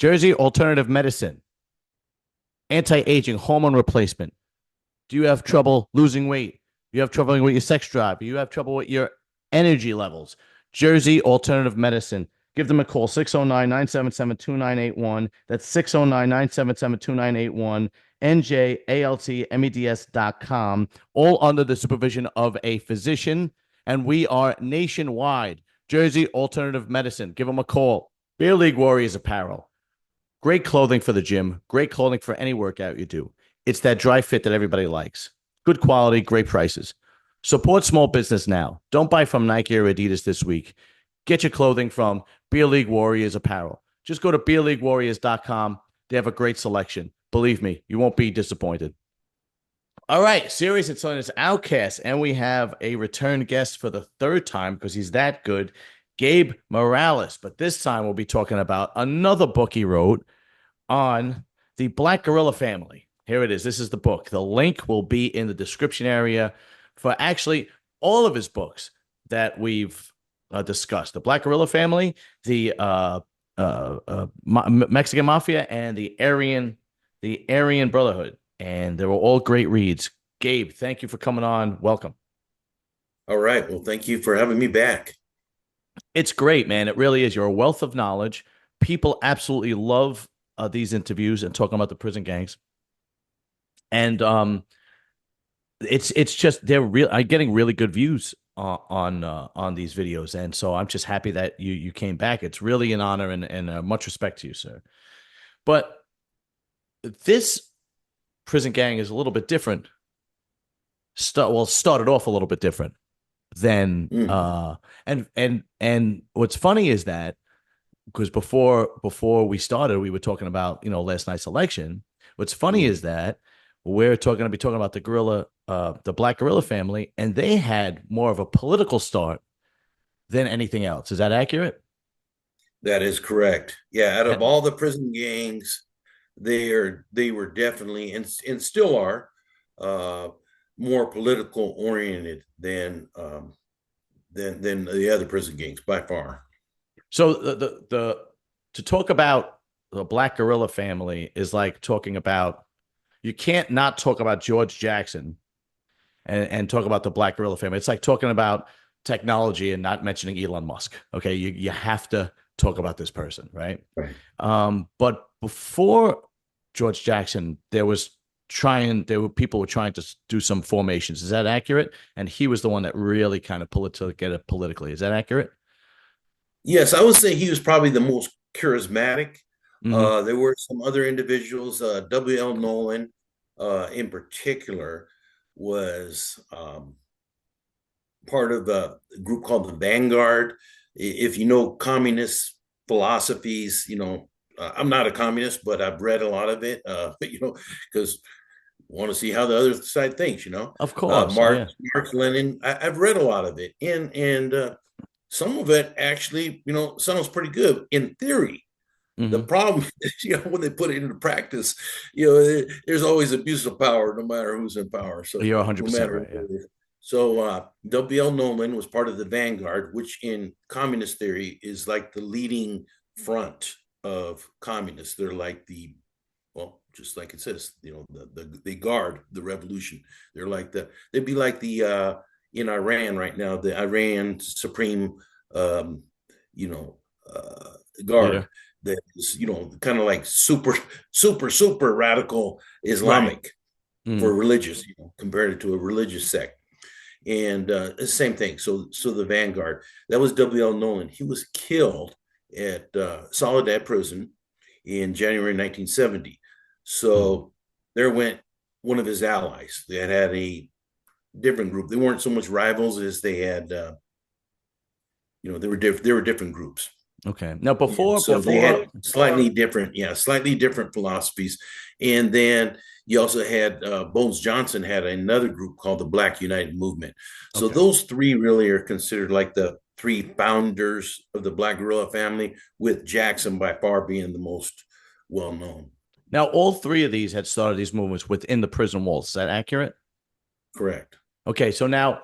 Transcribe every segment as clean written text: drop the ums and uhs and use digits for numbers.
Jersey Alternative Medicine, anti-aging, hormone replacement. Do you have trouble losing weight? Do you have trouble with your sex drive? Do you have trouble with your energy levels? Jersey Alternative Medicine. Give them a call, 609-977-2981. That's 609-977-2981, NJALTMEDS.com, all under the supervision of a physician. And we are nationwide. Jersey Alternative Medicine. Give them a call. Beer League Warriors Apparel. Great clothing for the gym. Great clothing for any workout you do. It's that dry fit that everybody likes. Good quality, great prices. Support small business now. Don't buy from Nike or Adidas this week. Get your clothing from Beer League Warriors Apparel. Just go to beerleaguewarriors.com. They have a great selection. Believe me, you won't be disappointed. All right, Serious and Son is Outcast, and we have a return guest for the third time because he's that good, Gabe Morales. But this time we'll be talking about another book he wrote on the Black Guerrilla Family. Here it is. This is the book. The link will be in the description area for actually all of his books that we've discussed. The Black Guerilla Family, the Mexican Mafia, and the Aryan Brotherhood. And they were all great reads. Gabe, thank you for coming on. Welcome. All right. Well, thank you for having me back. It's great, man. It really is. You're a wealth of knowledge. People absolutely love these interviews and talking about the prison gangs. And it's just I'm getting really good views on these videos, and so I'm just happy that you came back. It's really an honor and much respect to you, sir. But this prison gang is a little bit different. Started off a little bit different than and what's funny is that because before we started, we were talking about last night's election. What's funny is that we're going to be talking about the Black Guerilla Family, and they had more of a political start than anything else. Is that accurate? That is correct. Yeah, out of all the prison gangs, they were definitely and still are more political oriented than the other prison gangs by far. So to talk about the Black Guerilla Family is like talking about. You can't not talk about George Jackson and talk about the Black Guerilla Family. It's like talking about technology and not mentioning Elon Musk. Okay, you have to talk about this person, right? Right. But before George Jackson, people were trying to do some formations. Is that accurate? And he was the one that really kind of get it politically. Is that accurate? Yes, I would say he was probably the most charismatic. Mm-hmm. There were some other individuals. W.L. Nolan, in particular, was part of a group called the Vanguard. If you know communist philosophies, I'm not a communist, but I've read a lot of it. Because I want to see how the other side thinks. Of course, yeah. Marx, Lenin. I've read a lot of it, and some of it actually, sounds pretty good in theory. The problem is, when they put it into practice, there's always abuse of power, no matter who's in power. So you're 100% right. Yeah. So W.L. Nolan was part of the Vanguard, which in communist theory is like the leading front of communists. They're like just like it says, they guard the revolution. They'd be like the in Iran right now, the Iran Supreme, guard. Yeah. That is, kind of like super radical Islamic for religious, compared it to a religious sect. And same thing. So the Vanguard, that was W.L. Nolan. He was killed at Soledad Prison in January 1970. So there went one of his allies. They had a different group. They weren't so much rivals as they had, they were different groups. Okay. Now before they had slightly different philosophies, and then you also had Bones Johnson had another group called the Black United Movement. So those three really are considered like the three founders of the Black Guerilla Family, with Jackson by far being the most well known. Now, all three of these had started these movements within the prison walls. Is that accurate? Correct. Okay. So now,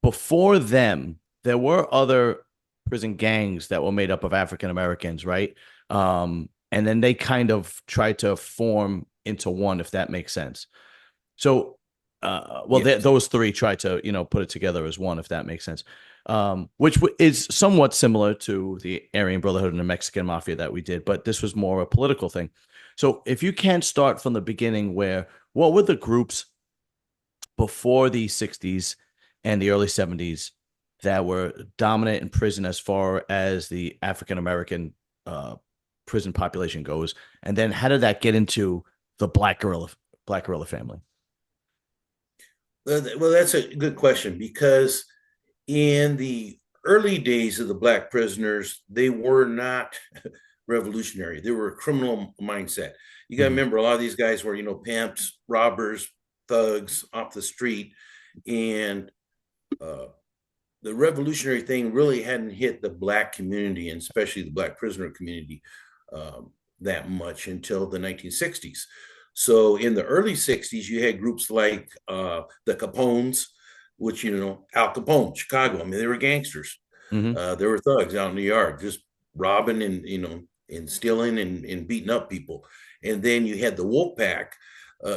before them, there were other prison gangs that were made up of African Americans, right? And then they kind of try to form into one, if that makes sense. So, well, Yes. those three try to, put it together as one, if that makes sense. Which is somewhat similar to the Aryan Brotherhood and the Mexican Mafia that we did, but this was more a political thing. So, if you can't start from the beginning, what were the groups before the 60s and the early 70s that were dominant in prison as far as the African American prison population goes? And then how did that get into the Black Guerrilla family? Well, that's a good question because in the early days of the black prisoners, they were not revolutionary. They were a criminal mindset. You got to Mm-hmm. remember, a lot of these guys were, pimps, robbers, thugs off the street, and uh, the revolutionary thing really hadn't hit the black community, and especially the black prisoner community, that much until the 1960s. So in the early 60s, you had groups like the Capones, which, Al Capone, Chicago. I mean, they were gangsters. Mm-hmm. There were thugs out in the yard, just robbing and, and stealing and beating up people. And then you had the Wolf Pack,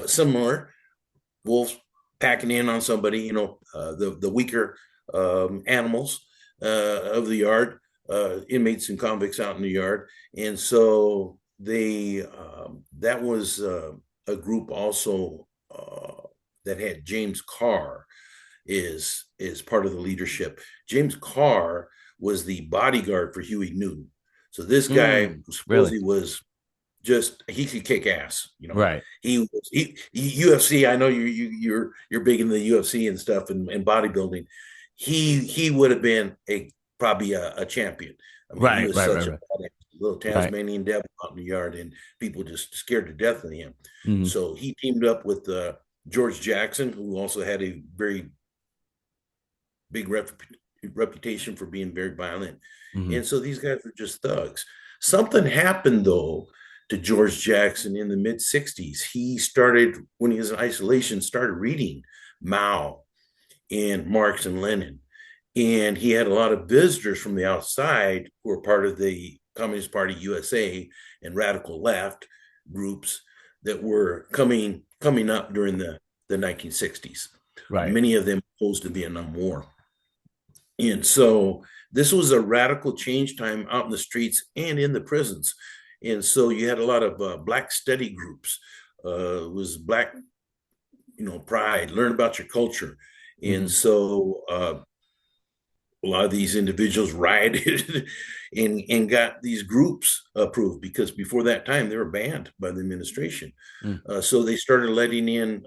similar wolves packing in on somebody, the weaker animals of the yard, inmates and convicts out in the yard. And so that was a group also that had James Carr is part of the leadership. James Carr was the bodyguard for Huey Newton. So this guy Really? supposedly was just he could kick ass. Right. He UFC. I know you're big in the UFC and stuff and bodybuilding. He would have been probably a champion. I mean, he Right. was Right. such Right. a Right. little Right. Tasmanian devil out in the yard, and people just scared to death of him. Mm-hmm. So he teamed up with George Jackson, who also had a very big reputation for being very violent. Mm-hmm. And so these guys were just thugs. Something happened though to George Jackson in the mid 60s. He started, when he was in isolation, started reading Mao and Marx and Lenin. And he had a lot of visitors from the outside who were part of the Communist Party USA and radical left groups that were coming up during the 1960s. Right. Many of them opposed the Vietnam War. And so this was a radical change time out in the streets and in the prisons. And so you had a lot of black study groups. It was black, pride, learn about your culture. And Mm-hmm. so a lot of these individuals rioted and got these groups approved because before that time they were banned by the administration. Mm. So they started letting in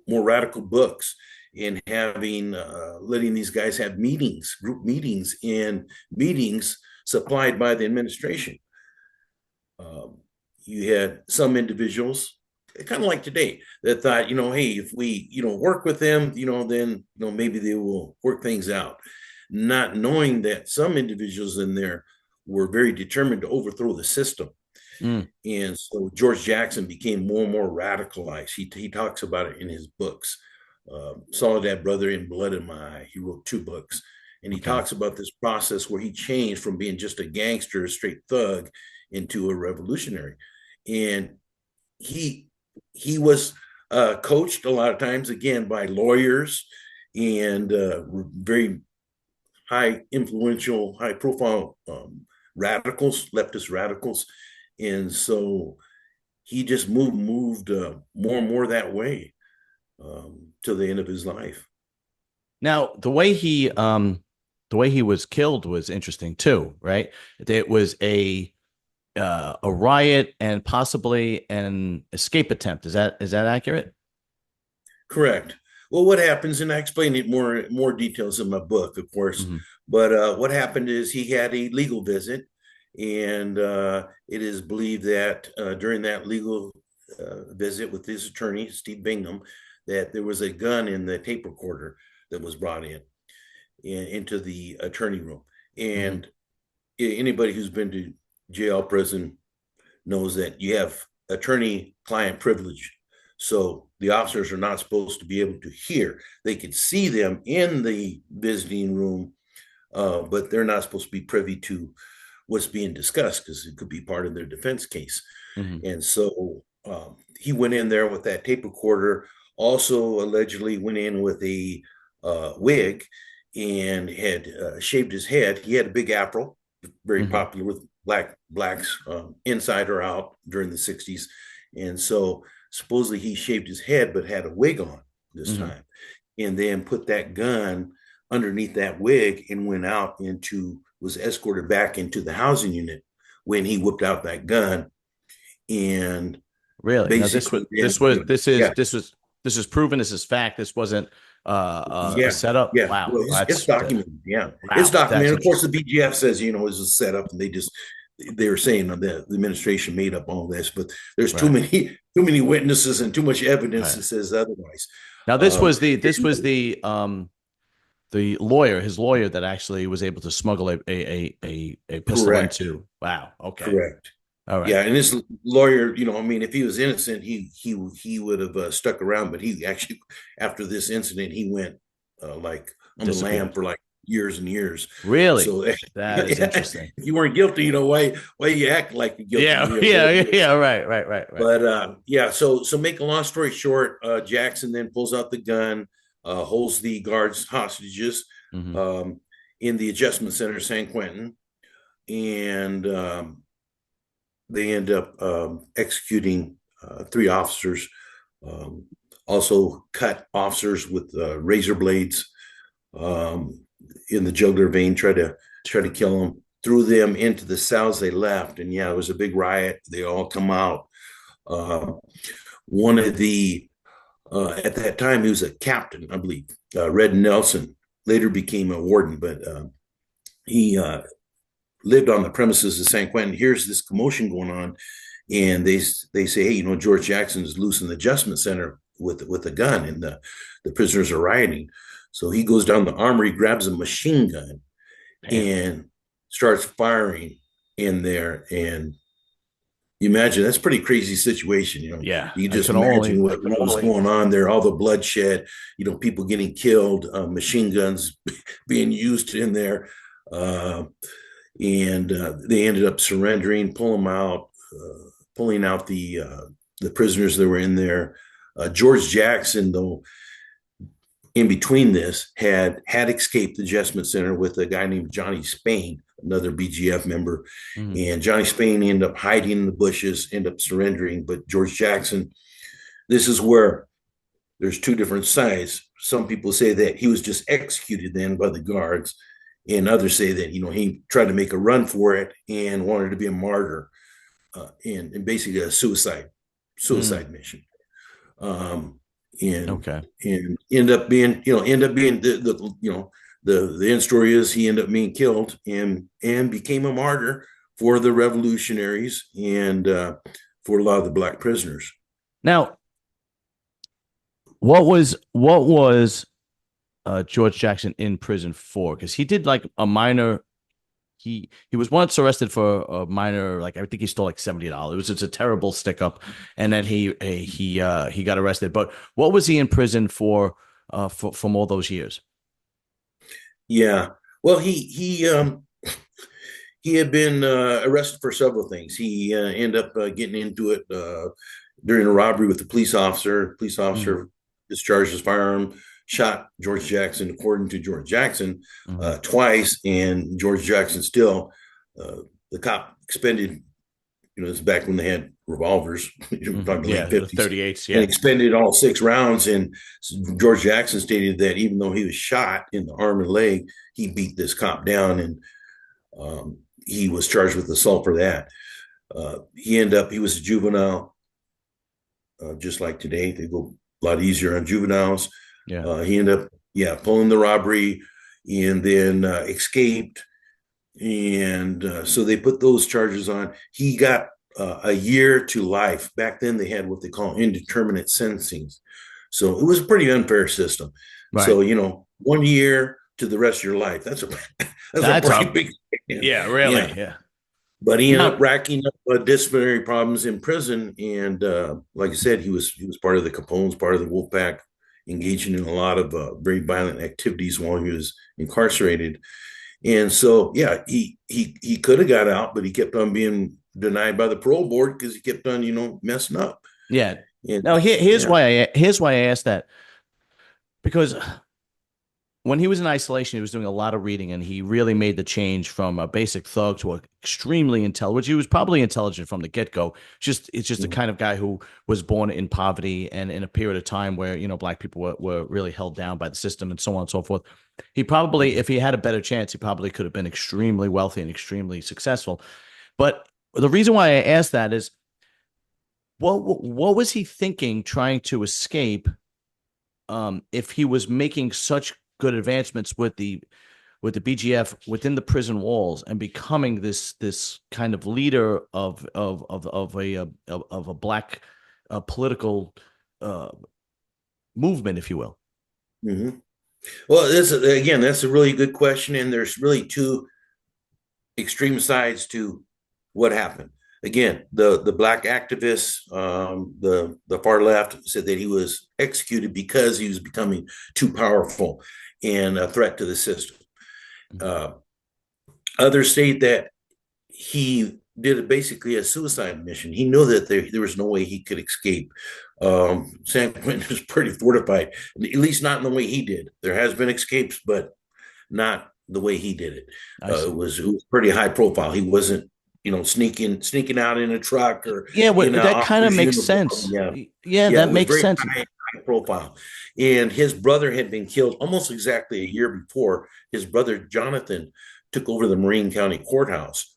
more radical books and letting these guys have meetings, group meetings, and meetings supplied by the administration. You had some individuals, kind of like today, that thought, hey, if we, work with them, then, maybe they will work things out, not knowing that some individuals in there were very determined to overthrow the system. Mm. And so George Jackson became more and more radicalized. He talks about it in his books. Soledad Brother in Blood in My Eye. He wrote 2 books. And he Okay. talks about this process where he changed from being just a gangster, a straight thug, into a revolutionary. And he was coached a lot of times, again, by lawyers and very high influential, high profile radicals, leftist radicals. And so he just moved more and more that way to the end of his life. Now, the way he was killed was interesting too, right? It was a riot and possibly an escape attempt. Is that accurate? Correct. Well, what happens, and I explain it more details in my book, of course. Mm-hmm. But what happened is he had a legal visit, and it is believed that during that legal visit with his attorney, Steve Bingham, that there was a gun in the tape recorder that was brought into the attorney room. Mm-hmm. And anybody who's been to jail, prison, knows that you have attorney-client privilege. So the officers are not supposed to be able to hear. They could see them in the visiting room, but they're not supposed to be privy to what's being discussed because it could be part of their defense case. Hmm. And so he went in there with that tape recorder. Also, allegedly went in with a wig and had shaved his head. He had a big afro, very Hmm. popular with blacks inside or out during the 60s. And so supposedly he shaved his head but had a wig on this Hmm. time, and then put that gun underneath that wig and went out into was escorted back into the housing unit when he whipped out that gun and Really? Now basically then, you know, yeah, this is proven. This is fact. This wasn't a yeah, setup. yeah. Wow, Well, it's that's documented. Yeah, it's wow. That's documented. Of course, the interesting. BGF says, you know, it was a setup, and they were saying that the administration made up all this, but there's too Right. many too many witnesses and too much evidence Right. that says otherwise. Now Um, this was the lawyer, his lawyer, that actually was able to smuggle a pistol Correct, into. Wow. Okay. correct. All right. Yeah, and this lawyer, you know, I mean, if he was innocent, he would have stuck around. But he actually, after this incident, he went like on the lam Disappeared. for like years and years. Really? So That is if interesting. you weren't guilty, you know why you act like you're guilty? Yeah. You know, Yeah. Yeah. Right. Right. Right. Right. but yeah. So make a long story short, Jackson then pulls out the gun, holds the guards hostages Hmm. um, in the adjustment center, San Quentin, and they end up executing three officers. Um, Also cut officers with razor blades in the jugular vein. Try to kill them. Threw them into the cells they left, and yeah, it was a big riot. They all come out. Uh, One of the at that time he was a captain, I believe. Red Nelson later became a warden, but he lived on the premises of San Quentin. Here's this commotion going on, and they say, hey, you know, George Jackson's loose in the adjustment center with a gun, and the prisoners are rioting. So he goes down the armory, grabs a machine gun, Damn. and starts firing in there. And you imagine that's a pretty crazy situation. You know, Yeah. you I just can imagine only. what was going on there, all the bloodshed, you know, people getting killed, machine guns being used in there. Uh, and they ended up surrendering, pulling out the prisoners that were in there. George Jackson, though, in between this, had escaped the adjustment center with a guy named Johnny Spain, another BGF member, Mhm. and Johnny Spain ended up hiding in the bushes, ended up surrendering. But George Jackson, this is where there's two different sides. Some people say that he was just executed then by the guards, and others say that, you know, he tried to make a run for it and wanted to be a martyr, and basically a Mm. suicide mission. Um, and Okay. and end up being the you know the end story is he ended up being killed and became a martyr for the revolutionaries and for a lot of the black prisoners. Now, what was George Jackson in prison for? Because he did like a minor. He was once arrested for a minor, like I think he stole like $70. It was It's a terrible stick up, and then he got arrested. But what was he in prison for? From all those years. Yeah. Well, he had been arrested for several things. He ended up getting into it during a robbery with a police officer. Police Hmm. officer discharged his firearm, shot George Jackson, according to George Jackson, Hmm. twice. And George Jackson still, the cop expended, you know, it's back when they had revolvers, you know, Hmm. talking the Yeah, late the 50s, 38s. and Yeah. expended all 6 rounds. And George Jackson stated that even though he was shot in the arm and leg, he beat this cop down, and he was charged with assault for that. He was a juvenile, just like today. They go a lot easier on juveniles. Yeah. He ended up, yeah, pulling the robbery and then escaped. And so they put those charges on. He got a year to life. Back then, they had what they call indeterminate sentencing. So it was a pretty unfair system. Right. So, you know, 1 year to the rest of your life. That's a that's a That's pretty up. big, Yeah. yeah. Really. Yeah. But he ended up Now. racking up disciplinary problems in prison, and like I said, he was part of the Capones, part of the Wolfpack, engaging in a lot of very violent activities while he was incarcerated. And so, yeah, he could have got out, but he kept on being denied by the parole board because he kept on, messing up. Yeah. And Now yeah. here's why I asked that, because when he was in isolation, he was doing a lot of reading, and he really made the change from a basic thug to a extremely intelligent, which he was probably intelligent from the get go. It's just the Mhm. kind of guy who was born in poverty and in a period of time where, black people were really held down by the system and so on and so forth. He probably, if he had a better chance, he probably could have been extremely wealthy and extremely successful. But the reason why I asked that is, what was he thinking trying to escape, if he was making such good advancements with the BGF within the prison walls and becoming this kind of leader of a black political uh, movement, if you will. Mhm. Well, this again, that's a really good question, and there's really two extreme sides to what happened. Again, the black activists, the far left, said that he was executed because he was becoming too powerful and a threat to the system. Uh, Others state that he did basically a suicide mission. He knew that there was no way he could escape. San Quentin was pretty fortified, at least not in the way he did. There has been escapes, but not the way he did it. I see. It was pretty high profile. He wasn't, sneaking out in a truck or Yeah, in an that kind of officer's makes uniform. sense. Yeah, Yeah, yeah, that it was makes very sense. high profile. And his brother had been killed almost exactly a year before. His brother Jonathan took over the Marine County Courthouse,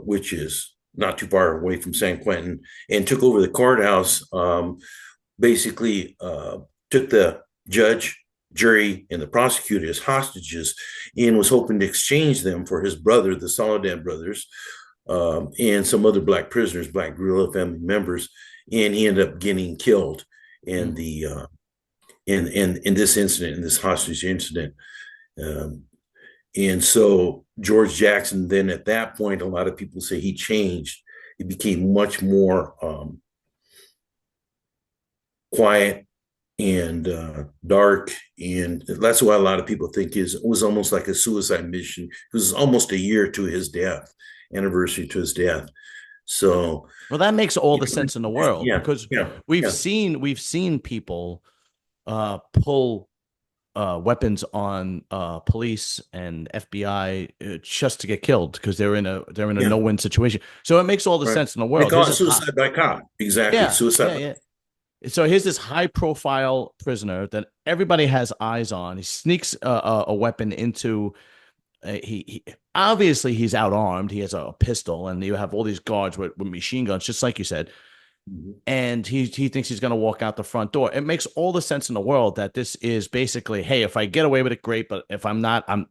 which is not too far away from San Quentin, and took over the courthouse. Basically, took the judge, jury, and the prosecutor as hostages, and was hoping to exchange them for his brother, the Soledad brothers, and some other black prisoners, Black Guerrilla Family members. And he ended up getting killed in Mm. the in this incident, in this hostage incident. Um, and so George Jackson, then at that point, a lot of people say he changed. He became much more quiet and dark, and that's why a lot of people think it was almost like a suicide mission. It was almost a year to his death, anniversary to his death. So, Well, that makes all yeah, the sense in the world, yeah, because yeah, yeah, we've seen people pull weapons on police and FBI just to get killed because they're in a yeah. no-win situation. So it makes all the Right. sense in the They world. call Here's it this hot, suicide by cop. Exactly, yeah, suicide. yeah, yeah. So here's this high-profile prisoner that everybody has eyes on. He sneaks a weapon into. He obviously he's out armed. He has a pistol, and you have all these guards with machine guns, just like you said. Mhm. And he thinks he's going to walk out the front door. It makes all the sense in the world that this is basically, hey, if I get away with it, great. But if I'm not, I'm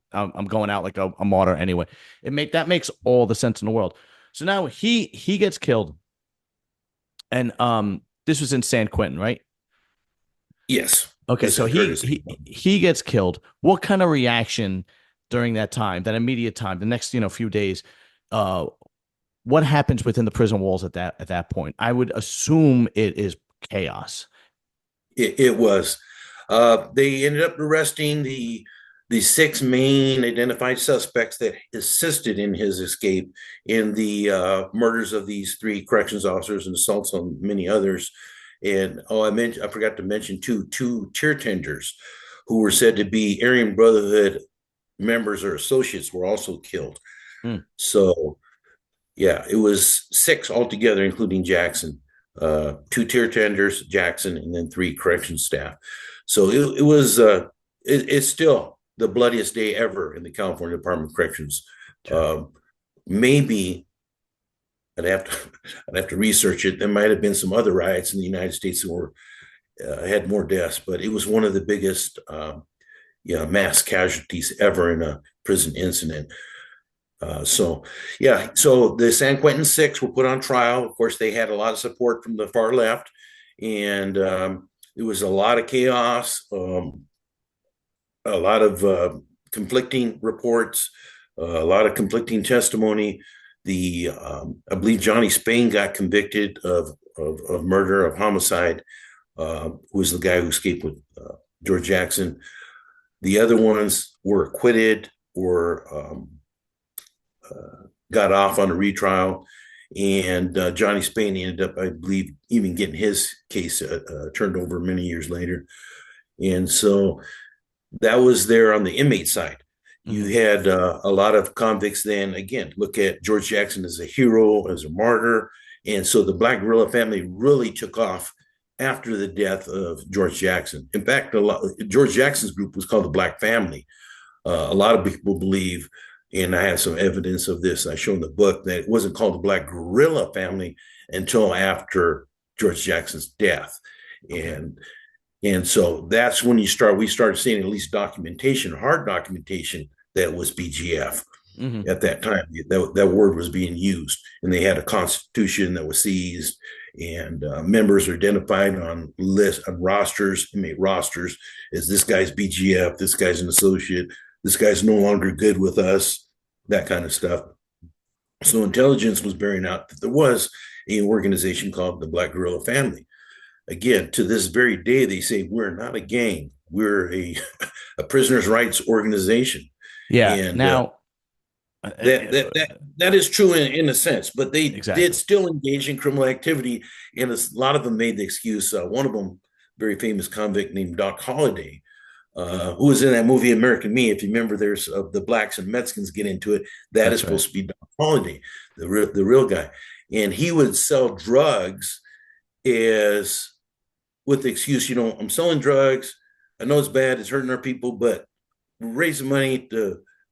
going out like a martyr anyway. That makes all the sense in the world. So now he gets killed, and this was in San Quentin, right? Yes, Okay, this so occurred he as he he gets killed. What kind of reaction during that time, that immediate time, the next few days? Uh, what happens within the prison walls at that point? I would assume it is chaos. it was. They ended up arresting the six main identified suspects that assisted in his escape in the murders of these three corrections officers and assaults on many others. And I forgot to mention two tier tenders who were said to be Aryan Brotherhood members or associates were also killed. Hmm. So yeah, it was six altogether, including Jackson. Two tier tenders, Jackson, and then three correction staff. So it was it's still the bloodiest day ever in the California Department of Corrections. Sure. Um, Maybe I'd have to I'd have to research it. There might have been some other riots in the United States that were had more deaths, but it was one of the biggest yeah, mass casualties ever in a prison incident. So the San Quentin Six were put on trial. Of course, they had a lot of support from the far left, and it was a lot of chaos, a lot of conflicting reports, a lot of conflicting testimony. I believe Johnny Spain got convicted of murder, of homicide, who was the guy who escaped with George Jackson. The other ones were acquitted. got off on a retrial. And Johnny Spain ended up, I believe, even getting his case turned over many years later. And so that was there on the inmate side. You had a lot of convicts then, again, look at George Jackson as a hero, as a martyr. And so the Black Guerrilla family really took off after the death of George Jackson. In fact, George Jackson's group was called the Black Family. A lot of people believe, and I have some evidence of this, I show in the book, that it wasn't called the Black Guerrilla Family until after George Jackson's death. And so that's when we started seeing at least documentation, hard documentation, that was BGF. At that time. That word was being used, and they had a constitution that was seized, and members are identified on lists, on rosters, inmate rosters, as this guy's BGF, this guy's an associate, this guy's no longer good with us, that kind of stuff. So intelligence was bearing out that there was an organization called the Black Guerilla Family. Again, to this very day, they say we're not a gang, we're a prisoners' rights organization. Yeah. And now, that is true in a sense, but they did still engage in criminal activity, and a lot of them made the excuse. One of them, very famous convict named Doc Holliday, who was in that movie American Me. If you remember, there's the blacks and Mexicans get into it. That's supposed to be Doc Holliday, the real guy, and he would sell drugs as with the excuse, I'm selling drugs. I know it's bad, it's hurting our people, but we're raising money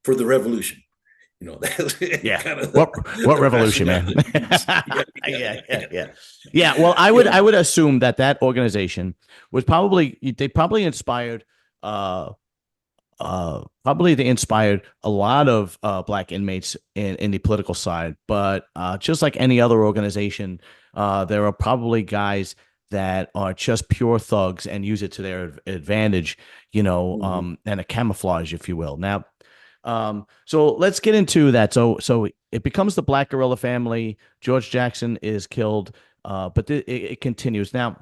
for the revolution. Yeah. What revolution, man? Yeah. Well, I would assume that organization was probably inspired they inspired a lot of black inmates in the political side, but just like any other organization, there are probably guys that are just pure thugs and use it to their advantage, and a camouflage, if you will. Now, so let's get into that. So it becomes the Black Guerilla Family. George Jackson is killed, but it continues. Now,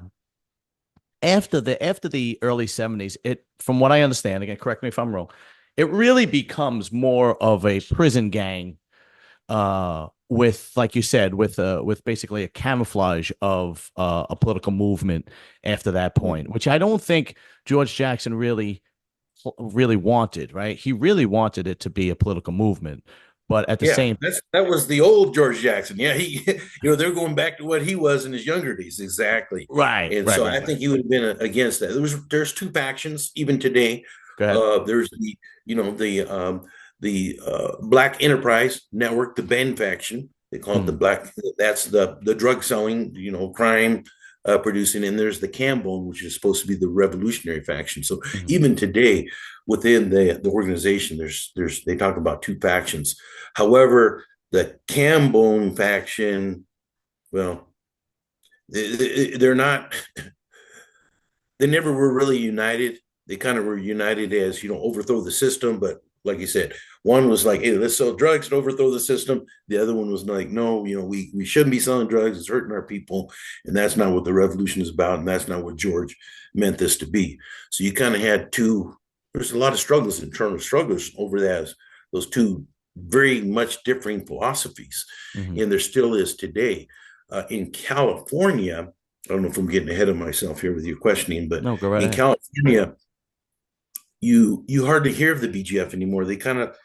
after the early 70s, from what I understand, again, correct me if I'm wrong, it really becomes more of a prison gang, with, like you said, with basically a camouflage of a political movement after that point, which I don't think George Jackson really wanted, right? He really wanted it to be a political movement, but at the same, that was the old George Jackson. Yeah, they're going back to what he was in his younger days, exactly. Right. And I think he would have been against that. There's two factions even today. There's the Black Enterprise Network, the Ben faction. They call it the Black. That's the drug selling, crime producing, and there's the Campbell, which is supposed to be the revolutionary faction. So even today, within the organization, they talk about two factions. However, the Campbell faction, well, they're not. They never were really united. They kind of were united as overthrow the system, but like you said, one was like, hey, let's sell drugs to overthrow the system. The other one was like, no, we shouldn't be selling drugs. It's hurting our people. And that's not what the revolution is about. And that's not what George meant this to be. So you kind of had there's a lot of struggles, internal struggles over those two very much differing philosophies. And there still is today. In California, I don't know if I'm getting ahead of myself here with your questioning, but no, go right in ahead. California, you hardly hear of the BGF anymore. They're kind of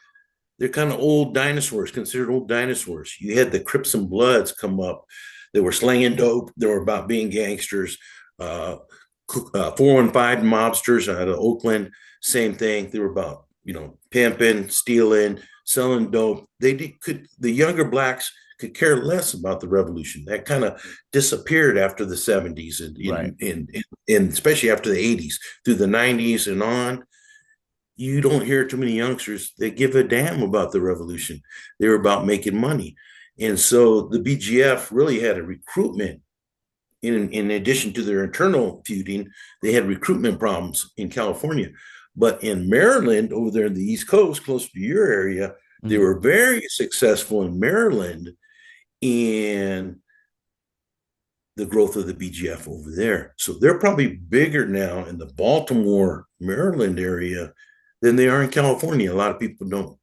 old dinosaurs, considered old dinosaurs. You had the Crips and Bloods come up. They were slanging dope. They were about being gangsters. 415 mobsters out of Oakland, same thing. They were about pimping, stealing, selling dope. The younger blacks could care less about the revolution. That kind of disappeared after the 70s and especially after the 80s. Through the 90s and on, you don't hear too many youngsters that give a damn about the revolution. They were about making money. And so the BGF really had a recruitment. In addition to their internal feuding, they had recruitment problems in California. But in Maryland, over there in the East Coast, close to your area, they were very successful in Maryland in the growth of the BGF over there. So they're probably bigger now in the Baltimore, Maryland area than they are in California. A lot of people don't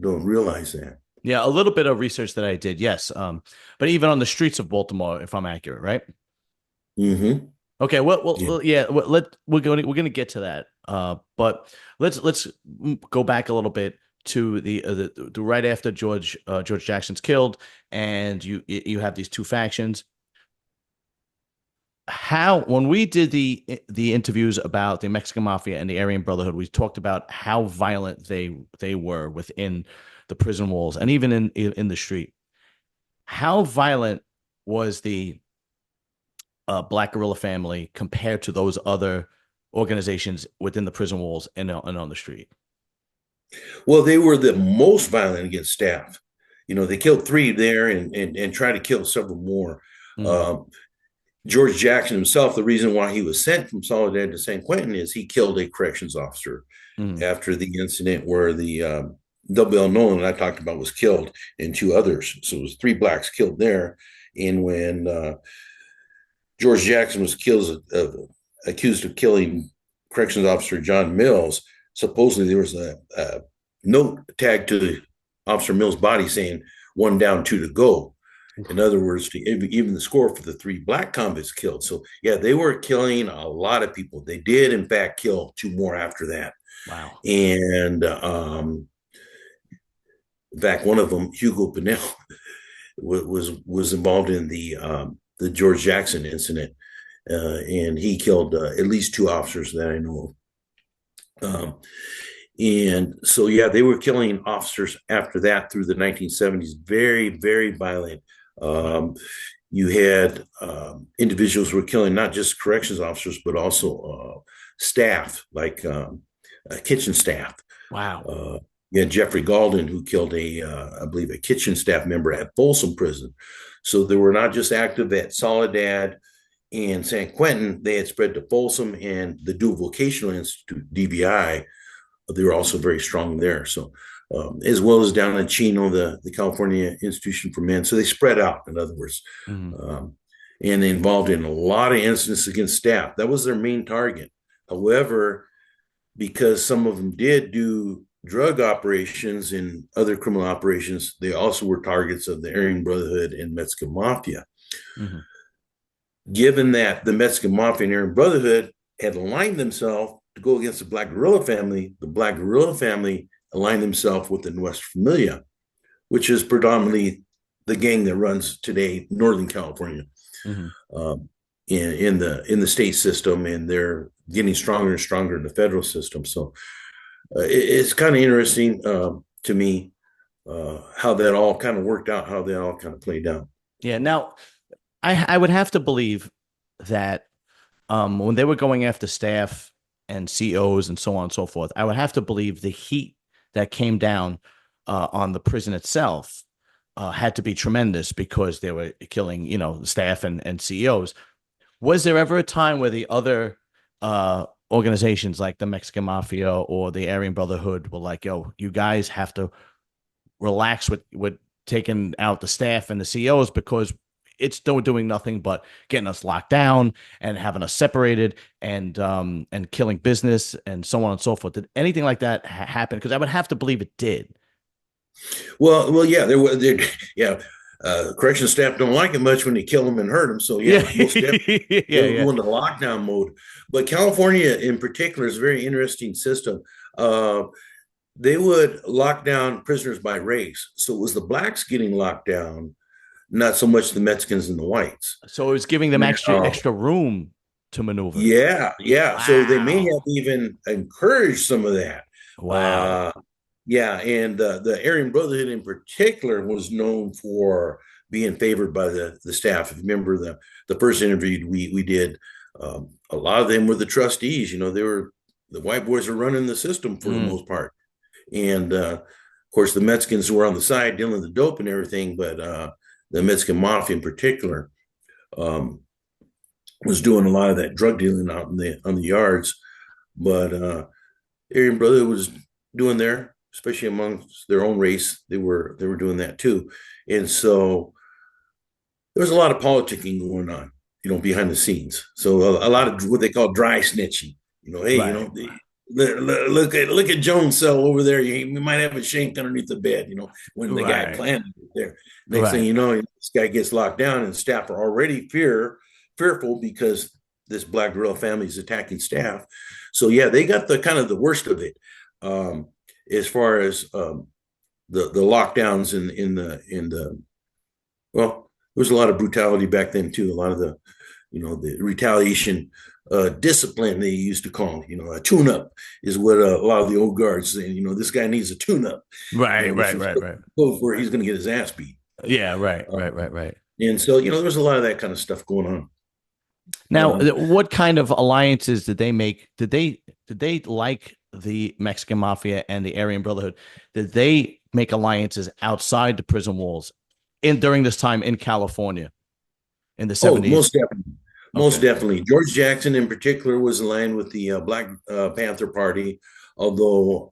don't realize that. Yeah, a little bit of research that I did, yes. But even on the streets of Baltimore, if I'm accurate, right? Mm-hmm. Okay, Yeah. yeah, we're gonna get to that. But let's go back a little bit to the right after George Jackson's killed, and you have these two factions. How when we did the interviews about the Mexican Mafia and the Aryan Brotherhood, we talked about how violent they were within the prison walls and even in the street. How violent was the Black Guerrilla Family compared to those other organizations within the prison walls and on the street? Well, they were the most violent against staff. They killed three there and tried to kill several more. Mm, Um, George Jackson himself, the reason why he was sent from Soledad to San Quentin is he killed a corrections officer mm, after the incident where the Double Nolan I talked about was killed and two others. So it was three blacks killed there. And when George Jackson was accused of killing corrections officer John Mills, supposedly there was a note tagged to Officer Mills' body saying one down, two to go. In other words, even the score for the three black convicts killed. So, yeah, they were killing a lot of people. They did, in fact, kill two more after that. wow. And in fact, one of them, Hugo Pinnell, was involved in the George Jackson incident, and he killed at least two officers that I know of. And so, yeah, they were killing officers after that through the 1970s. Very, very violent. Um, you had individuals who were killing not just corrections officers, but also staff, like kitchen staff. Wow. You had Jeffrey Galden, who killed I believe, a kitchen staff member at Folsom Prison. So they were not just active at Soledad and San Quentin, they had spread to Folsom and the Dual Vocational Institute, DVI. They were also very strong there. So, as well as down in Chino, the California Institution for Men. So they spread out, in other words, Mm, and involved in a lot of incidents against staff. That was their main target. However, because some of them did do drug operations and other criminal operations, they also were targets of the Aryan Brotherhood and Mexican Mafia. mm, Given that the Mexican Mafia and Aryan Brotherhood had aligned themselves to go against the Black Guerrilla Family, the Black Guerrilla Family aligned themselves with the Nuestra Familia, which is predominantly the gang that runs today Northern California, mm. um, in the state system, and they're getting stronger and stronger in the federal system. So it's kind of interesting to me how that all kind of worked out, how that all kind of played out. Yeah. Now, I would have to believe that when they were going after staff and COs and so on and so forth, I would have to believe the heat that came down on the prison itself had to be tremendous because they were killing, staff and CEOs. Was there ever a time where the other organizations like the Mexican Mafia or the Aryan Brotherhood were like, yo, you guys have to relax with taking out the staff and the CEOs because it's still doing nothing but getting us locked down and having us separated and killing business and so on and so forth. Did anything like that happen? Because I would have to believe it did. Well, yeah, yeah. Correction staff don't like it much when they kill them and hurt them. So yeah, Yeah, most definitely yeah, they'll yeah. go into lockdown mode. But California, in particular, is a very interesting system. They would lock down prisoners by race, so it was the blacks getting locked down, not so much the Mexicans and the whites. So it was giving them Now, extra room to maneuver. yeah, yeah. So they may have Wow. even encouraged some of that. Wow. Uh, yeah, and the Aryan Brotherhood in particular was known for being favored by the staff. If you remember the first interview we did, a lot of them were the trustees. They were the white boys were running the system for the Mm, most part, and of course the Mexicans were on the side dealing with the dope and everything. But the Mexican mafia in particular um, was doing a lot of that drug dealing out on the yards. But Aryan Brotherhood was doing there, especially amongst their own race. They were doing that too, and so there was a lot of politicking going on, behind the scenes. So a lot of what they call dry snitching. Hey, right. Look at Jones' cell over there. You might have a shank underneath the bed. When the guy Right. planted it there. Next thing Right. you know, this guy gets locked down, and staff are already fearful because this Black Guerrilla family is attacking staff. So yeah, they got the kind of the worst of it, as far as the lockdowns in the well, there was a lot of brutality back then too. A lot of the retaliation, discipline they used to call, a tune-up is what a lot of the old guards say. This guy needs a tune-up, Right. which Right. was Right. Right. where he's going to get his ass beat. Yeah. Right. Right. Um, Right. Right. and so, there was a lot of that kind of stuff going on. Now, Um, what kind of alliances did they make? Did they like the Mexican Mafia and the Aryan Brotherhood? Did they make alliances outside the prison walls during this time in California in the oh, 70s? most definitely. Most Okay. definitely. George Jackson, in particular, was aligned with the Black Panther Party, although,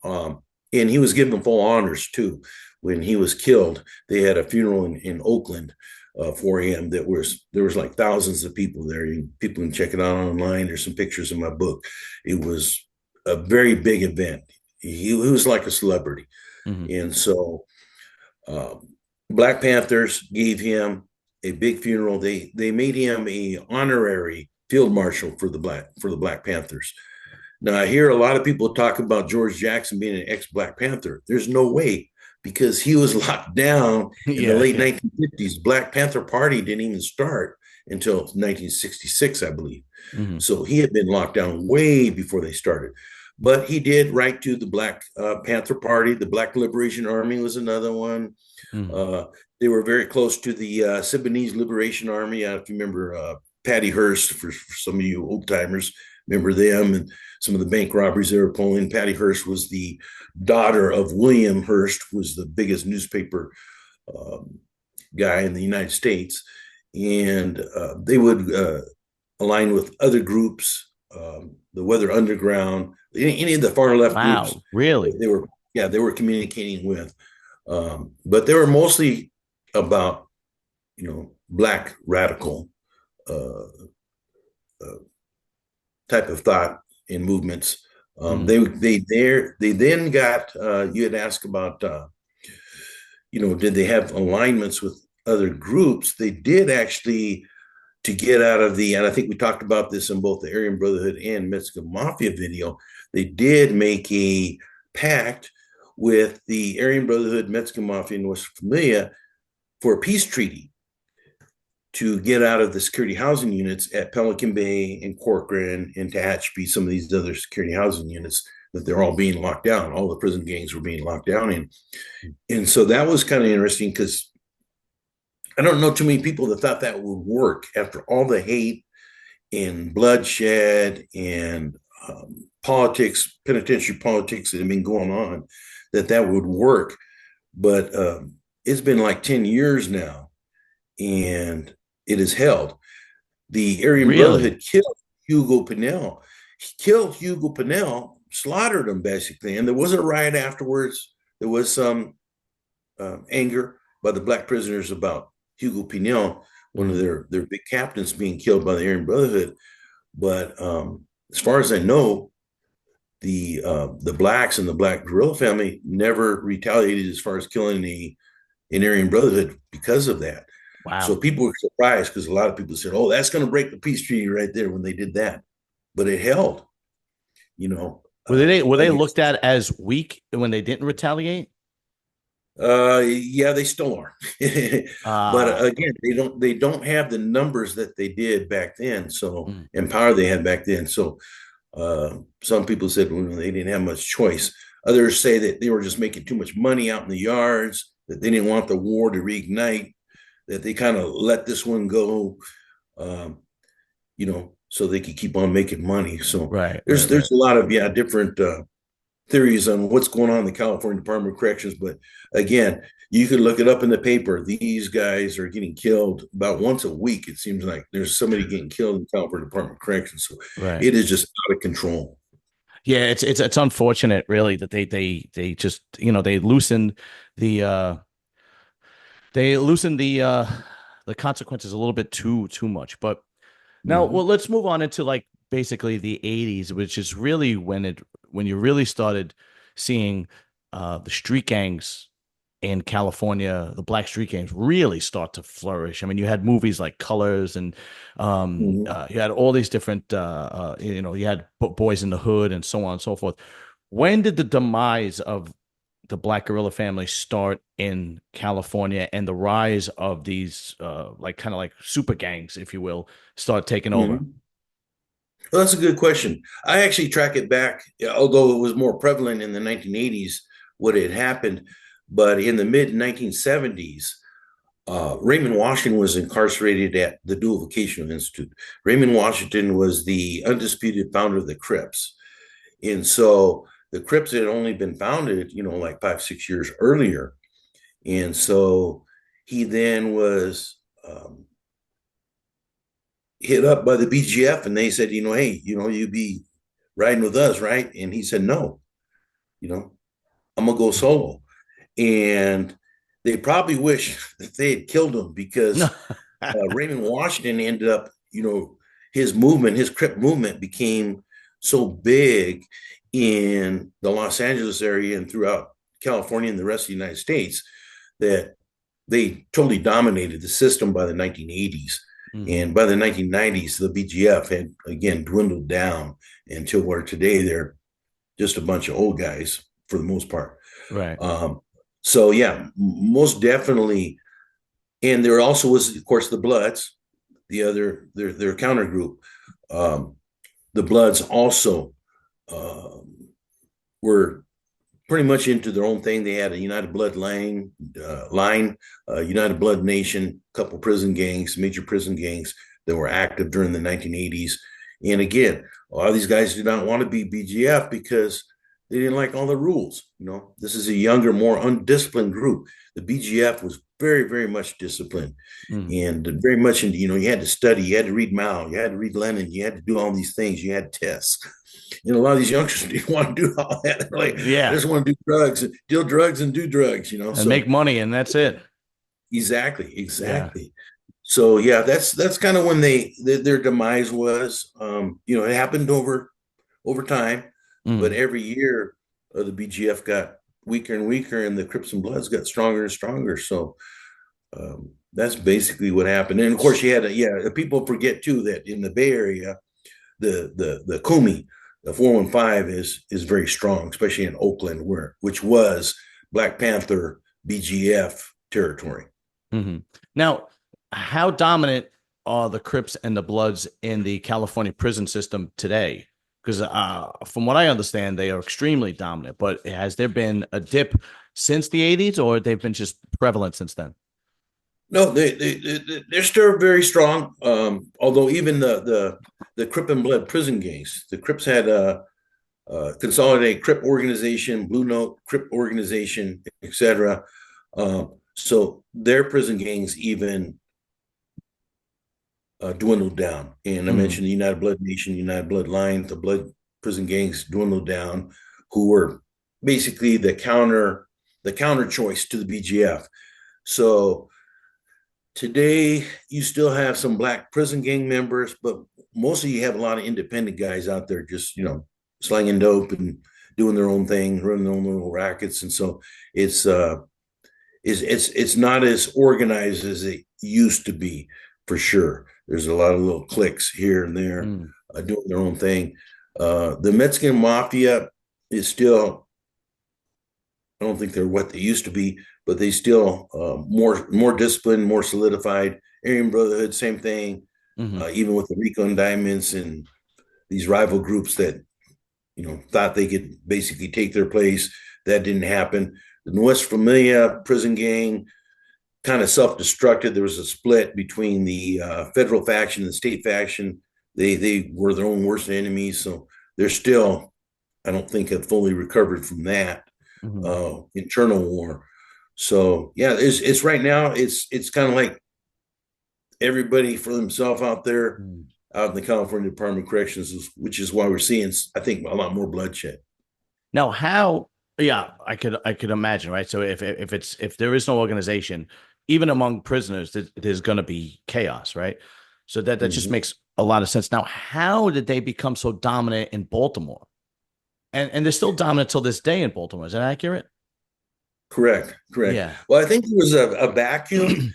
and he was given full honors too. When he was killed, they had a funeral in Oakland for him. There was like thousands of people there. People can check it out online. There's some pictures in my book. It was a very big event. He was like a celebrity, Hmm. and so Black Panthers gave him a big funeral. They made him a honorary field marshal for the Black Panthers. Now I hear a lot of people talk about George Jackson being an ex Black Panther. There's no way, because he was locked down in the Yeah. late Yeah. 1950s. Black Panther Party didn't even start until 1966, I believe. Hmm. So he had been locked down way before they started. But he did write to the Black Panther Party. The Black Liberation Army was another one. Hmm. Uh, they were very close to the Sudanese Liberation Army. If you remember Patty Hearst, for some of you old timers, remember them and some of the bank robberies they were pulling. Patty Hearst was the daughter of William Hearst, who was the biggest newspaper um, guy in the United States. And they would align with other groups, the Weather Underground, any of the far left groups. Wow. Really? They were, yeah, they were communicating with. But they were mostly about, black radical uh, uh, type of thought and movements. Hmm. They then got, you had asked about, did they have alignments with other groups? They did actually, to get out of and I think we talked about this in both the Aryan Brotherhood and Mexican Mafia video. They did make a pact with the Aryan Brotherhood, Mexican Mafia, and West Familia for a peace treaty to get out of the security housing units at Pelican Bay and Corcoran and Tehachapi, some of these other security housing units that they're all being locked down. All the prison gangs were being locked down in. And so that was kind of interesting, because I don't know too many people that thought that would work after all the hate and bloodshed and politics, penitentiary politics that have been going on, that would work. But it's been like 10 years now, and it is held. The Aryan Really? Brotherhood killed Hugo Pinell. He killed Hugo Pinell, slaughtered him basically. And there wasn't a riot afterwards. There was some anger by the black prisoners about Hugo Pinell, one of Hmm. their big captains, being killed by the Aryan Brotherhood. But as far as I know, the blacks and the Black Guerrilla family never retaliated as far as killing an Aryan Brotherhood because of that. So Wow. people were surprised, because a lot of people said, "Oh, that's going to break the peace treaty right there," when they did that. But it held. You know, Were they again, looked at as weak when they didn't retaliate? yeah, they still are. But again, they don't have the numbers that they did back then. So, Mm. and power they had back then. So some people said, well, they didn't have much choice. Others say that they were just making too much money out in the yards, that they didn't want the war to reignite, that they kind of let this one go, um, so they could keep on making money. So Right. there's Right. Right. there's a lot of different theories on what's going on in the California Department of Corrections. But again, you could look it up in the paper. These guys are getting killed about once a week. It seems like there's somebody getting killed in the California Department of Corrections. So Right. it is just out of control. Yeah. It's unfortunate, really, that they just the they loosened the consequences a little bit too much. But now, Mm-hmm. well, let's move on into like basically the 80s, which is really when you really started seeing the street gangs in California, the black street gangs really start to flourish. I mean, you had movies like Colors, and Mhm. you had all these different, you had Boys in the Hood and so on and so forth. When did the demise of the Black Guerrilla Family start in California, and the rise of these like kind of like super gangs, if you will, start taking over? Mhm. Well, that's a good question. I actually track it back, although it was more prevalent in the 1980s what had happened. But in the mid 1970s, Raymond Washington was incarcerated at the Dual Vocational Institute. Raymond Washington was the undisputed founder of the Crips. And so the Crips had only been founded, like 5, 6 years earlier. And so he then was hit up by the BGF, and they said, hey, you be riding with us, right? And he said, no, I'm going to go solo. And they probably wish that they had killed him, because Raymond Washington ended up, his movement, his Crip movement became so big in the Los Angeles area and throughout California and the rest of the United States that they totally dominated the system by the 1980s. Mhm. And by the 1990s, the BGF had again dwindled down until where today they're just a bunch of old guys for the most part. Right. So yeah, most definitely. And there also was, of course, the Bloods, the other their counter group. The Bloods also were pretty much into their own thing. They had a United Blood United Blood Nation, a couple prison gangs, major prison gangs that were active during the 1980s. And again, a lot of these guys did not want to be BGF because they didn't like all the rules. This is a younger, more undisciplined group. The BGF was very, very much disciplined, Mm. and very much into, you had to study, you had to read Mao, you had to read Lenin, you had to do all these things, you had tests. A lot of these youngsters didn't want to do all that. They're like, I Yeah. just want to do drugs, deal drugs, and do drugs. And make So money, and that's it. exactly, Yeah. exactly. So yeah, that's kind of when their demise was. It happened over time, but Mm. every year the BGF got weaker and weaker, and the Crips and Bloods got stronger and stronger. So that's basically what happened. And of course, you had people forget too that in the Bay Area, the Kumi, the 415 is very strong, especially in Oakland, which was Black Panther BGF territory. Hmm. Now, how dominant are the Crips and the Bloods in the California prison system today? Because from what I understand, they are extremely dominant. But has there been a dip since the 80s, or they've been just prevalent since then? No, they're still very strong. Although even the Crip and Blood prison gangs, the Crips had a consolidated Crip organization, Blue Note Crip organization, etc. So their prison gangs even dwindled down. And I Mm. mentioned the United Blood Nation, United Blood Line, the Blood prison gangs dwindled down, who were basically the counter choice to the BGF. So today you still have some black prison gang members, but mostly you have a lot of independent guys out there just slanging dope and doing their own thing, running their own little rackets, and so it's it's not as organized as it used to be, for sure. There's a lot of little cliques here and there Mm. doing their own thing. The Mexican mafia is still, I don't think they're what they used to be, but they still more disciplined, more solidified. Aryan Brotherhood, same thing. Hmm. Even with the Rico indictments and these rival groups that thought they could basically take their place, that didn't happen. The Nuestra Familia prison gang kind of self-destructed. There was a split between the federal faction and the state faction. They were their own worst enemies, so they're still, I don't think, have fully recovered from that Hmm. internal war. So yeah, it's right now. It's kind of like everybody for themselves out there, Mm. out in the California Department of Corrections, which is why we're seeing, I think, a lot more bloodshed. Now, how? Yeah, I could imagine, right? So if there is no organization, even among prisoners, there's going to be chaos, right? So that just Mhm. makes a lot of sense. Now, how did they become so dominant in Baltimore? And they're still dominant till this day in Baltimore. Is that accurate? Correct, correct. Yeah. Well, I think there was a vacuum,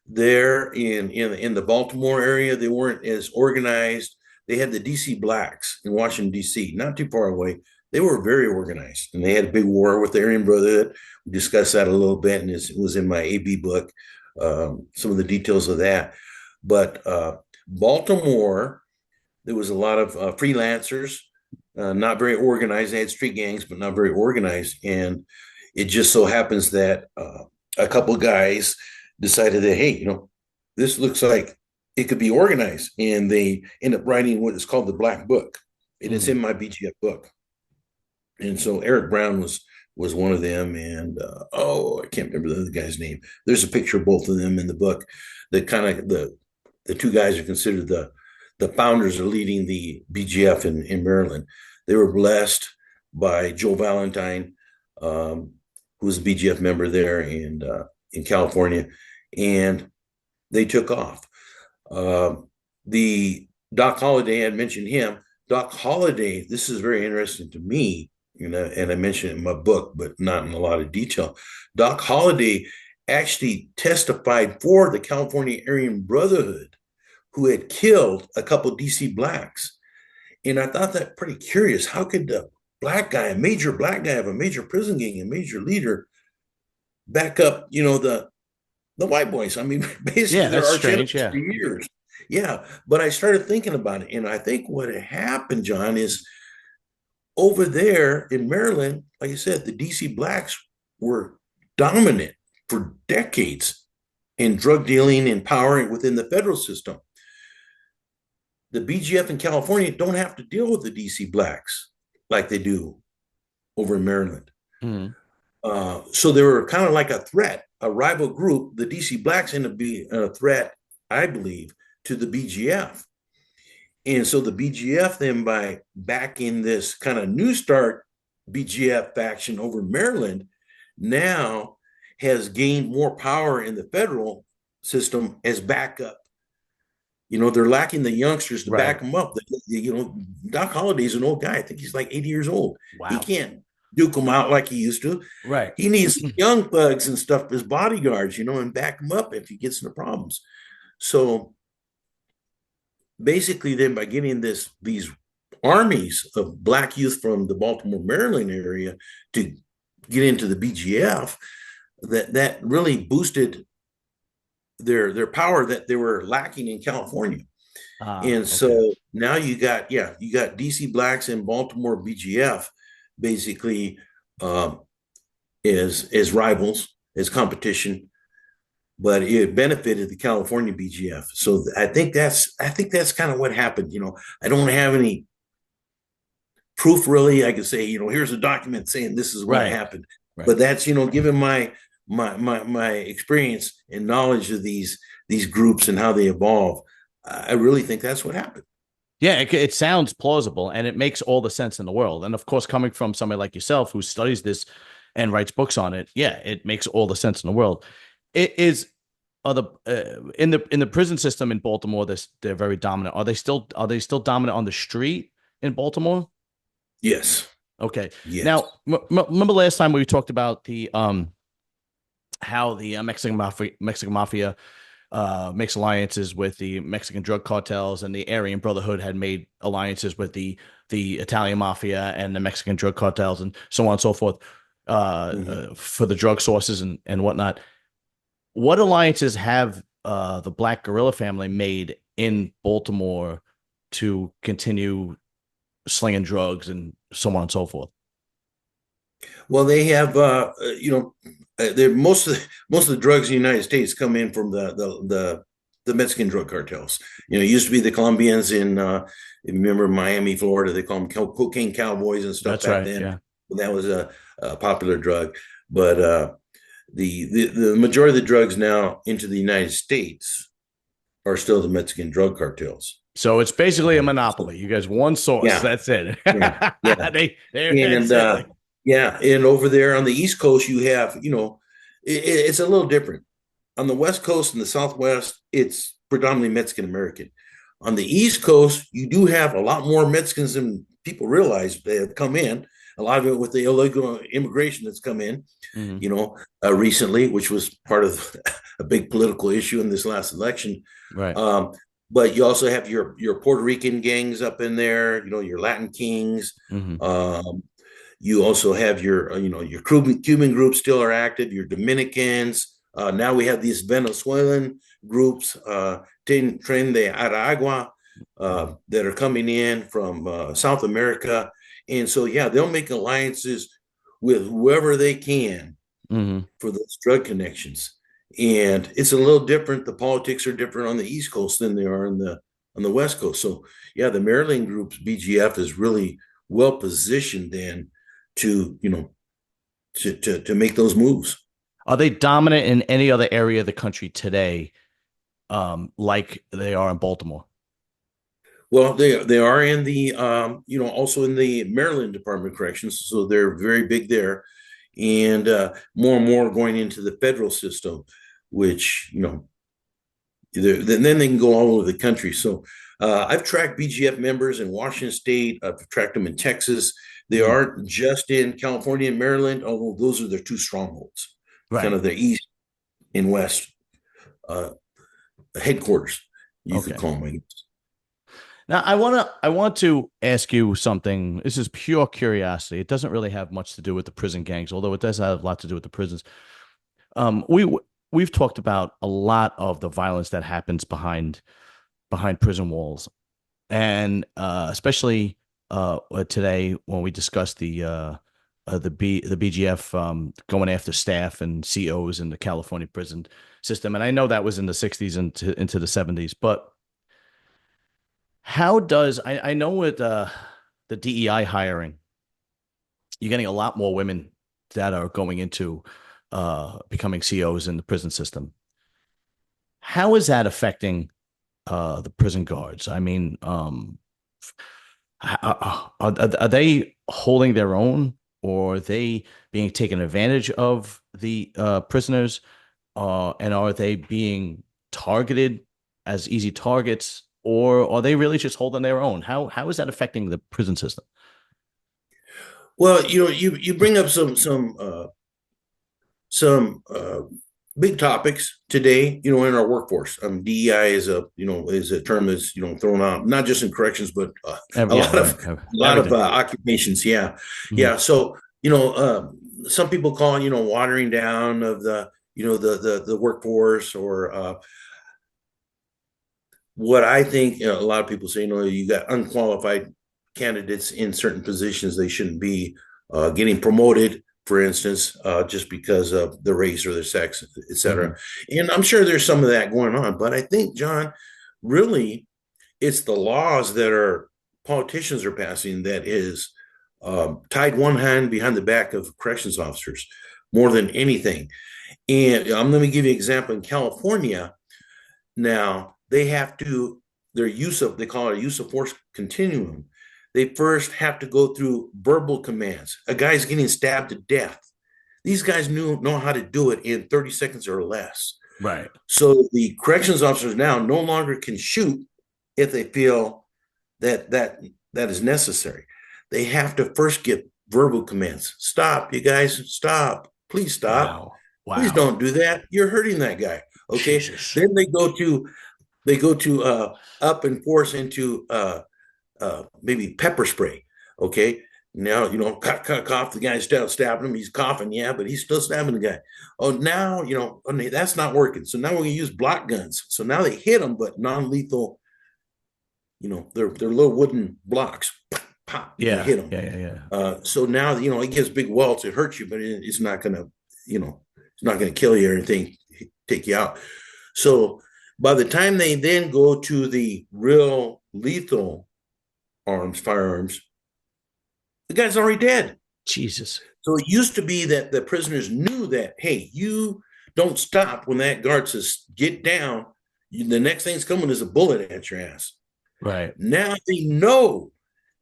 there in the Baltimore area. They weren't as organized. They had the DC Blacks in Washington D.C., not too far away. They were very organized, and they had a big war with the Aryan Brotherhood. We discussed that a little bit, and it was in my AB book, some of the details of that. But Baltimore, there was a lot of freelancers, not very organized. They had street gangs, but not very organized, and it just so happens that a couple of guys decided that, hey, this looks like it could be organized. And they end up writing what is called the Black Book. And it's in my BGF book. And so Eric Brown was one of them. And I can't remember the other guy's name. There's a picture of both of them in the book. That kind of the two guys are considered the founders of leading the BGF in Maryland. They were blessed by Joe Valentine, who was a BGF member there in California, and they took off. The Doc Holliday, I had mentioned him. Doc Holliday, this is very interesting to me, and I mentioned it in my book, but not in a lot of detail. Doc Holliday actually testified for the California Aryan Brotherhood, who had killed a couple of DC Blacks. And I thought that pretty curious. How could a black guy, a major black guy of a major prison gang, a major leader, back up, the white boys? I mean, basically, that's they're strange. Yeah. For years. Yeah. But I started thinking about it. And I think what had happened, John, is over there in Maryland, like I said, the DC Blacks were dominant for decades in drug dealing and power within the federal system. The BGF in California don't have to deal with the DC Blacks like they do over in Maryland. So they were kind of like a threat, a rival group. The DC Blacks ended up being a threat, I believe, to the BGF. And so the BGF then, by backing this kind of new start BGF faction over Maryland, now has gained more power in the federal system as backup. They're lacking the youngsters to back them up. Doc Holliday's an old guy. I think he's like 80 years old. Wow. He can't duke them out like he used to. Right. He needs young thugs and stuff as bodyguards, and back him up if he gets into problems. So basically then, by getting these armies of black youth from the Baltimore, Maryland area to get into the BGF, that really boosted their power that they were lacking in California. And so now you got DC Blacks and Baltimore BGF basically as rivals, as competition, but it benefited the California BGF. So I think that's kind of what happened. I don't have any proof really. I could say, here's a document saying this is what happened. But that's, given my experience and knowledge of these groups and how they evolve, I really think that's what happened. Yeah, it sounds plausible, and it makes all the sense in the world. And of course, coming from somebody like yourself who studies this and writes books on it, yeah, it makes all the sense in the world. It is in the prison system in Baltimore. They're very dominant. Are they still dominant on the street in Baltimore? Yes. Okay. Yes. Now, remember last time we talked about the how the Mexican mafia makes alliances with the Mexican drug cartels, and the Aryan Brotherhood had made alliances with the Italian mafia and the Mexican drug cartels, and so on and so forth, for the drug sources and whatnot. What alliances have the Black Guerrilla Family made in Baltimore to continue slinging drugs and so on and so forth? Well, they have, most of the drugs in the United States come in from the Mexican drug cartels. It used to be the Colombians in, if you remember Miami, Florida, they call them cocaine cowboys and stuff. That's back then. Yeah. That was a popular drug, but the majority of the drugs now into the United States are still the Mexican drug cartels. So it's basically a monopoly. You guys, one source. Yeah. That's it. Yeah. And over there on the East Coast, you have, it's a little different. On the West Coast and the Southwest, it's predominantly Mexican American. On the East Coast, you do have a lot more Mexicans than people realize that have come in. A lot of it with the illegal immigration that's come in, Mm-hmm. recently, which was part of a big political issue in this last election. Right. Um, but you also have your Puerto Rican gangs up in there, your Latin Kings. Mm-hmm. You also have your Cuban groups still are active, your Dominicans. Now we have these Venezuelan groups, Tren de Aragua, that are coming in from South America. And so, yeah, they'll make alliances with whoever they can Mm-hmm. for those drug connections. And it's a little different. The politics are different on the East Coast than they are on the West Coast. So, yeah, the Maryland group's BGF is really well positioned then to to make those moves. Are they dominant in any other area of the country today, like they are in Baltimore? Well, they are in the also in the Maryland Department of Corrections, so they're very big there, and more and more going into the federal system, which then they can go all over the country. So I've tracked BGF members in Washington State. I've tracked them in Texas. They Mm-hmm. aren't just in California and Maryland, although those are their two strongholds, kind Right. of the East and West uh, headquarters, you could Okay. call them, I guess. Now I want to ask you something. This is pure curiosity. It doesn't really have much to do with the prison gangs, although it does have a lot to do with the prisons. We've talked about a lot of the violence that happens behind prison walls, and especially today when we discussed the BGF going after staff and COs in the California prison system, and I know that was in the '60s into the '70s, but how does I know with the DEI hiring, you're getting a lot more women that are going into becoming COs in the prison system. How is that affecting the prison guards? I mean, are they holding their own, or are they being taken advantage of the prisoners, and are they being targeted as easy targets, or are they really just holding their own? How is that affecting the prison system? Well, you bring up some big topics today, in our workforce. DEI is a term that's thrown out not just in corrections, but a Yeah, lot of right. Everything. occupations. Yeah, Mhm. yeah. So some people call watering down of the workforce, or what I think a lot of people say, you got unqualified candidates in certain positions. They shouldn't be getting promoted, for instance, just because of the race or the sex, et cetera. Mhm. And I'm sure there's some of that going on. But I think, John, really, it's the laws that our politicians are passing that is tied one hand behind the back of corrections officers more than anything. And I'm going to give you an example. In California now, they have to, they call it a use of force continuum. They first have to go through verbal commands. A guy's getting stabbed to death. These guys know how to do it in 30 seconds or less. Right. So the corrections officers now no longer can shoot if they feel that is necessary. They have to first get verbal commands. Stop, you guys, stop. Please stop. Wow. Please Wow. don't do that. You're hurting that guy. Okay. Jesus. Then they go to up and force into maybe pepper spray. Okay. Now, cough, the guy's still stabbing him. He's coughing, yeah, but he's still stabbing the guy. Oh, now, that's not working. So now we're going to use block guns. So now they hit him, but non lethal, they're little wooden blocks. Pop, Yeah. hit them. So now, it gives big welts. It hurts you, but it's not going to, it's not going to kill you or anything, take you out. So by the time they then go to the real lethal firearms, the guy's already dead. Jesus. So it used to be that the prisoners knew that, hey, you don't stop when that guard says, get down. The next thing's coming is a bullet at your ass. Right. Now they know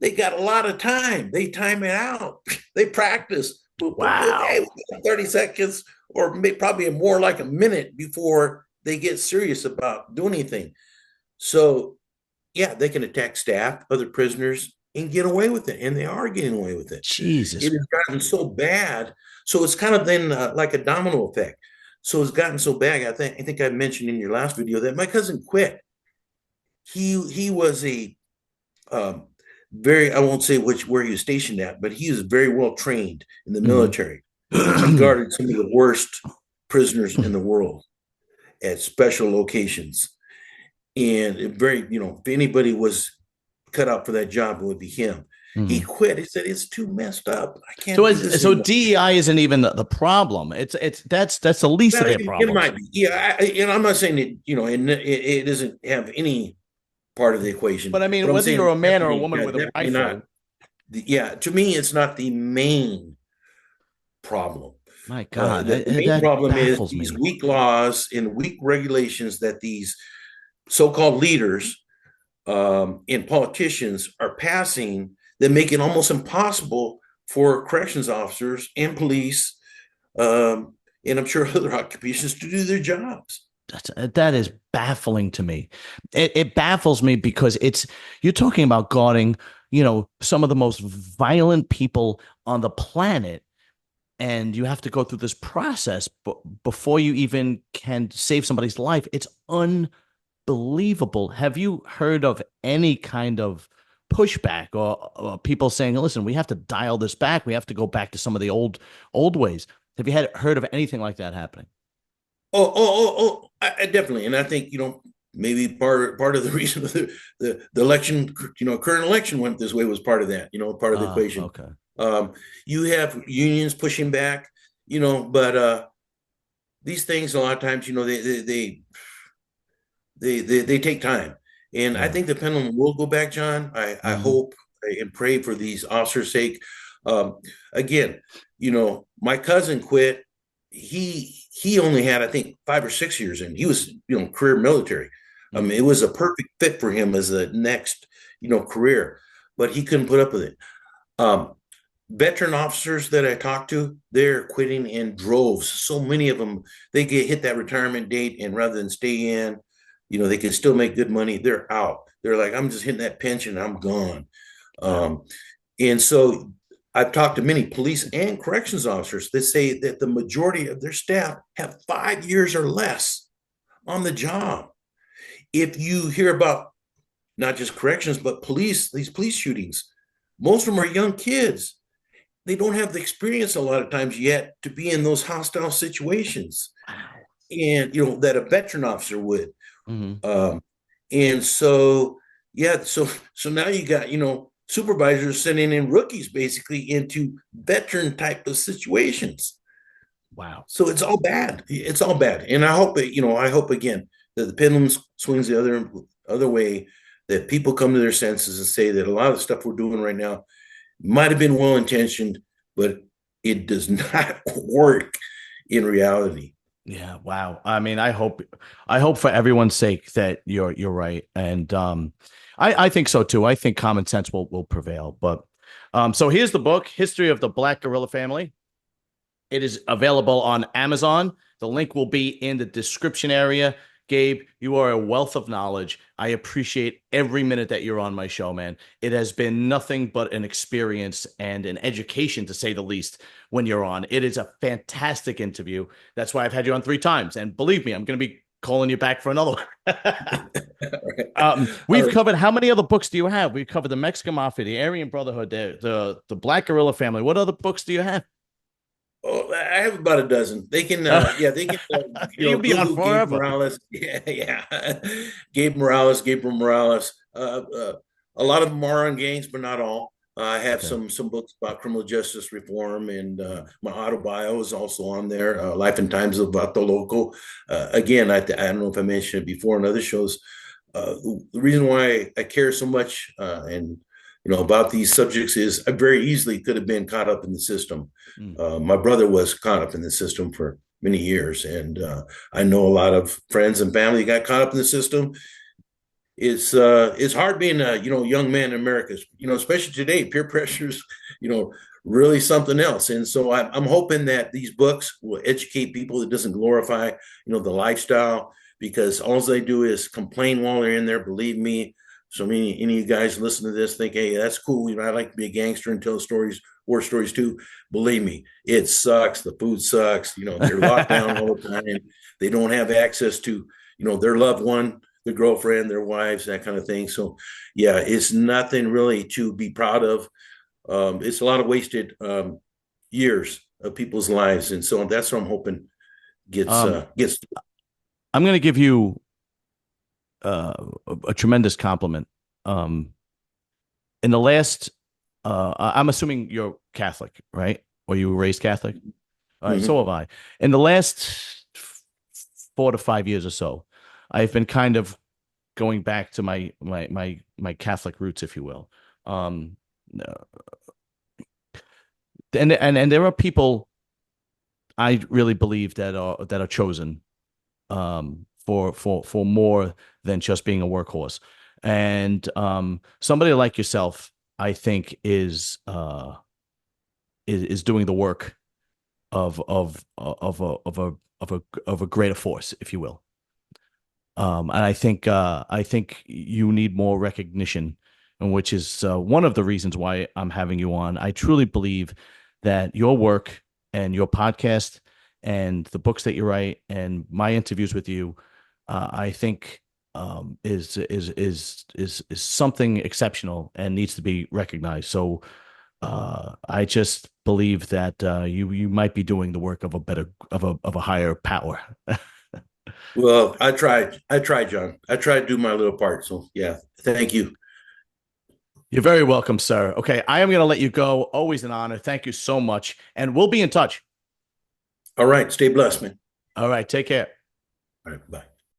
they got a lot of time. They time it out. They practice. Wow. Hey, 30 seconds or probably more like a minute before they get serious about doing anything. So yeah, they can attack staff, other prisoners, and get away with it, and they are getting away with it. Jesus. It has gotten so bad, so it's kind of then like a domino effect. So it's gotten so bad. I think I mentioned in your last video that my cousin quit. He was a um, very, I won't say where he was stationed at, but he was very well trained in the military. He guarded some of the worst prisoners in the world at special locations. And if anybody was cut out for that job, it would be him. He quit. He said, it's too messed up. I can't do this So anymore. DEI isn't even the problem. That's the least of their problems. It might be. Yeah. And I'm not saying that, it doesn't have any part of the equation. But I mean, whether you're a man or a woman with a rifle. Not, to me, it's not the main problem. My God. The main problem is these weak laws and weak regulations that these so-called leaders and politicians are passing that make it almost impossible for corrections officers and police, and I'm sure other occupations, to do their jobs. That is baffling to me. It baffles me because you're talking about guarding, some of the most violent people on the planet, and you have to go through this process before you even can save somebody's life. It's unbelievable. Have you heard of any kind of pushback or people saying, listen, we have to dial this back. We have to go back to some of the old ways? Have you heard of anything like that happening? I definitely. And I think, maybe part of the reason the election, current election went this way was part of that, part of the equation. Okay. You have unions pushing back, but these things a lot of times, they take time. And I think the pendulum will go back, John. I hope and pray for these officers' sake. Again, my cousin quit. He only had, I think, 5 or 6 years in. He was, career military. It was a perfect fit for him as the next, career, but he couldn't put up with it. Veteran officers that I talked to, they're quitting in droves. So many of them, they hit that retirement date, and rather than stay in, they can still make good money. They're out. They're like, I'm just hitting that pension. I'm gone. And so I've talked to many police and corrections officers that say that the majority of their staff have 5 years or less on the job. If you hear about not just corrections, but these police shootings, most of them are young kids. They don't have the experience a lot of times yet to be in those hostile situations. And, that a veteran officer would. And so, yeah, so now you got, supervisors sending in rookies basically into veteran type of situations. Wow. So it's all bad. It's all bad. And I hope again that the pendulum swings the other way, that people come to their senses and say that a lot of the stuff we're doing right now might have been well-intentioned, but it does not work in reality. Yeah. Wow. I mean, I hope for everyone's sake that you're right. And I think so too. I think common sense will prevail. But so here's the book, History of the Black Guerrilla Family. It is available on Amazon. The link will be in the description area. Gabe, you are a wealth of knowledge. I appreciate every minute that you're on my show, man. It has been nothing but an experience and an education, to say the least, when you're on. It is a fantastic interview. That's why I've had you on 3 times. And believe me, I'm going to be calling you back for another one. We've covered, how many other books do you have? We've covered the Mexican Mafia, the Aryan Brotherhood, the Black Guerilla Family. What other books do you have? Oh, I have about a dozen. They can, they can. You'll be on forever. Gabe Morales, Gabe Morales. A lot of them are on gangs, but not all. I have some books about criminal justice reform, and my autobio is also on there. Life and Times of Vato Loco. Again, I don't know if I mentioned it before in other shows. The reason why I care so much and about these subjects is I very easily could have been caught up in the system. My brother was caught up in the system for many years, and I know a lot of friends and family got caught up in the system. It's hard being a young man in America, especially today. Peer pressures, really something else. And so I'm hoping that these books will educate people. It doesn't glorify the lifestyle, because all they do is complain while they're in there. Believe me, So any of you guys listen to this think, hey, that's cool. I like to be a gangster and tell stories, war stories too. Believe me, it sucks. The food sucks. They're locked down all the time. They don't have access to, their loved one, their girlfriend, their wives, that kind of thing. So yeah, it's nothing really to be proud of. It's a lot of wasted years of people's lives. And so that's what I'm hoping gets. I'm going to give you a tremendous compliment. In the last, I'm assuming you're Catholic, right? Or you were raised Catholic? All right, so have I. In the last 4 to 5 years or so, I've been kind of going back to my Catholic roots, if you will. And there are people I really believe that are chosen for more than just being a workhorse. And somebody like yourself, I think, is doing the work of a greater force, if you will. And I think you need more recognition, and which is one of the reasons why I'm having you on. I truly believe that your work and your podcast and the books that you write and my interviews with you, I think is something exceptional and needs to be recognized. So I just believe that you might be doing the work of a higher power. Well, I tried, John. I tried to do my little part. So yeah, thank you. You're very welcome, sir. Okay, I am going to let you go. Always an honor. Thank you so much, and we'll be in touch. All right, stay blessed, man. All right, take care. All right, bye.